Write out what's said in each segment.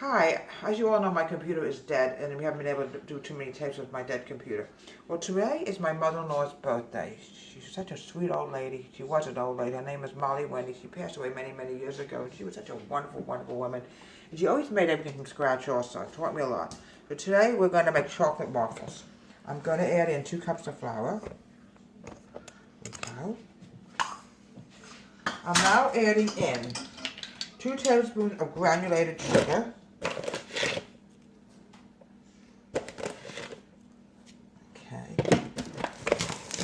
Hi, as you all know, my computer is dead and we haven't been able to do too many tapes with my dead computer. Well, today is my mother-in-law's birthday. She's such a sweet old lady. She was an old lady. Her name is Molly Wendy. She passed away many, many years ago. She was such a wonderful, wonderful woman. And she always made everything from scratch also. Taught me a lot. So today we're going to make chocolate waffles. I'm going to add in 2 cups of flour. There we go. I'm now adding in 2 tablespoons of granulated sugar.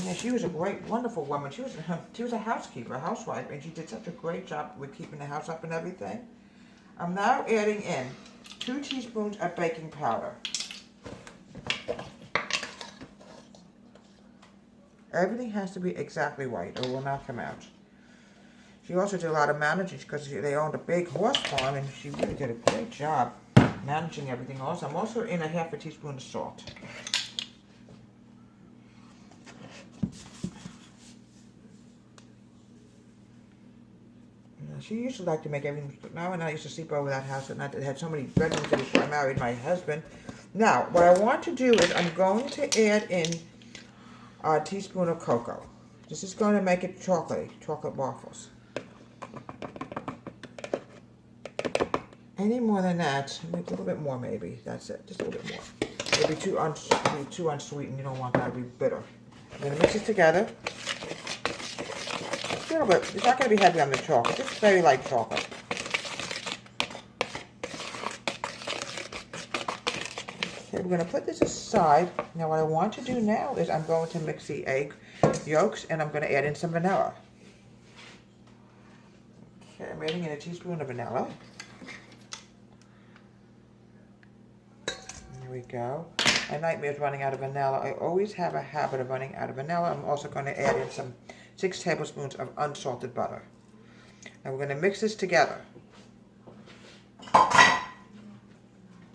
Yeah, she was a great, wonderful woman. She was a housekeeper, a housewife, and she did such a great job with keeping the house up and everything. I'm now adding in 2 teaspoons of baking powder. Everything has to be exactly right, or it will not come out. She also did a lot of managing because they owned a big horse farm, and she really did a great job managing everything also. I'm also in a half a teaspoon of salt. She used to like to make everything, but now and I used to sleep over that house at night that had so many bedrooms before I married my husband. Now, what I want to do is I'm going to add in a teaspoon of cocoa. This is going to make it chocolate waffles. Any more than that, maybe a little bit more maybe, that's it, just a little bit more. It'll be too unsweetened, you don't want that to be bitter. I'm going to mix it together. A little bit. It's not going to be heavy on the chocolate. Just very light chocolate. Okay, we're going to put this aside. Now what I want to do now is I'm going to mix the egg yolks and I'm going to add in some vanilla. Okay, I'm adding in a teaspoon of vanilla. There we go. My nightmare's running out of vanilla. I always have a habit of running out of vanilla. I'm also going to add in some 6 tablespoons of unsalted butter. And we're going to mix this together.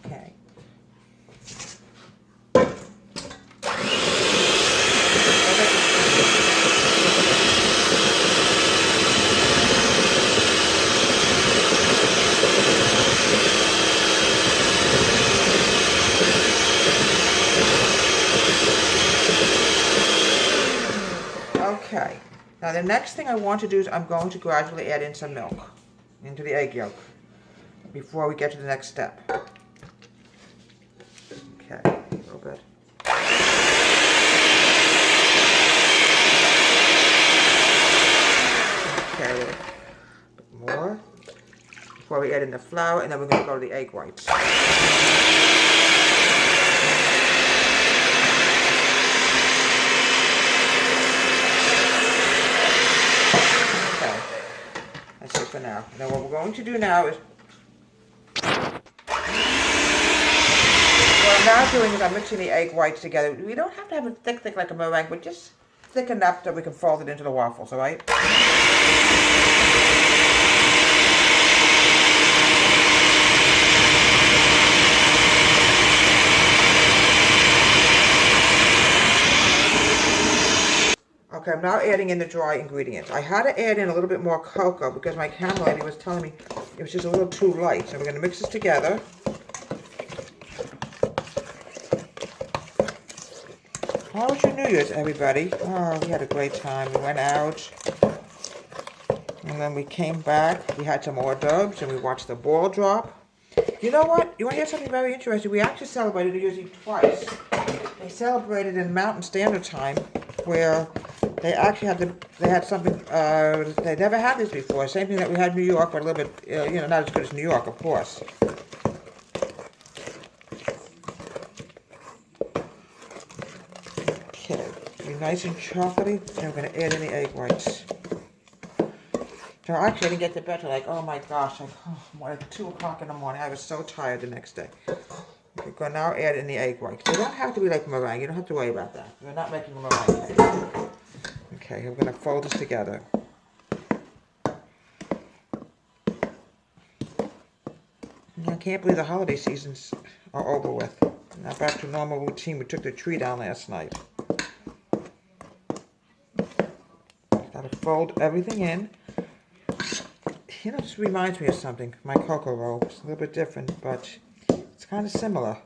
Okay. Okay. Now the next thing I want to do is I'm going to gradually add in some milk into the egg yolk before we get to the next step. Okay, a little bit. Okay, a bit more before we add in the flour, and then we're going to go to the egg whites. For now. Now what we're going to do now is, what I'm now doing is I'm mixing the egg whites together. We don't have to have it thick like a meringue, but just thick enough that we can fold it into the waffles, alright? Okay, I'm now adding in the dry ingredients. I had to add in a little bit more cocoa because my camera lady was telling me it was just a little too light. So we're going to mix this together. How was your New Year's, everybody? Oh, we had a great time. We went out, and then we came back. We had some hors d'oeuvres, and we watched the ball drop. You know what? You want to hear something very interesting? We actually celebrated New Year's Eve twice. They celebrated in Mountain Standard Time, where they actually had something, they never had this before. Same thing that we had in New York, but a little bit, not as good as New York, of course. Okay, be nice and chocolatey, and we're going to add in the egg whites. So actually I didn't get to bed till like, oh my gosh, like 2 o'clock in the morning. I was so tired the next day. We're going to now add in the egg whites. They don't have to be like meringue. You don't have to worry about that. We're not making a meringue cake. Okay, we're going to fold this together. I can't believe the holiday seasons are over with. Now back to normal routine. We took the tree down last night. Got to fold everything in. You know, this reminds me of something. My cocoa roll. It's a little bit different, but it's kind of similar.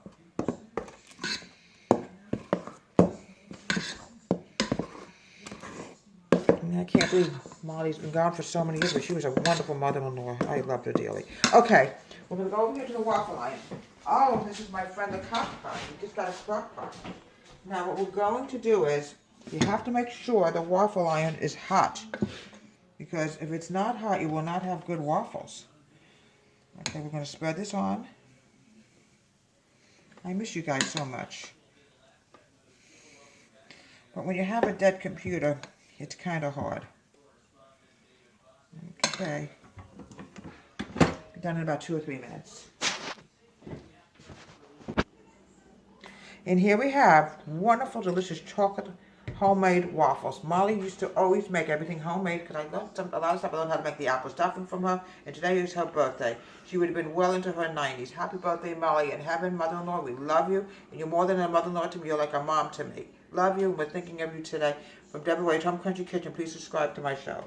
I can't believe Molly's been gone for so many years, but she was a wonderful mother-in-law. I loved her dearly. Okay, we're going to go over here to the waffle iron. Oh, this is my friend the crock pot. We just got a crock pot. Now, what we're going to do is, you have to make sure the waffle iron is hot. Because if it's not hot, you will not have good waffles. Okay, we're going to spread this on. I miss you guys so much. But when you have a dead computer, it's kind of hard. Okay. Be done in about 2 or 3 minutes. And here we have wonderful, delicious chocolate homemade waffles. Molly used to always make everything homemade because I learned a lot of stuff. I learned how to make the apple stuffing from her, and today is her birthday. She would have been well into her 90s. Happy birthday, Molly, in heaven, mother-in-law. We love you, and you're more than a mother-in-law to me. You're like a mom to me. Love you, and we're thinking of you today. From Deborah Wade's Home Country Kitchen, please subscribe to my show.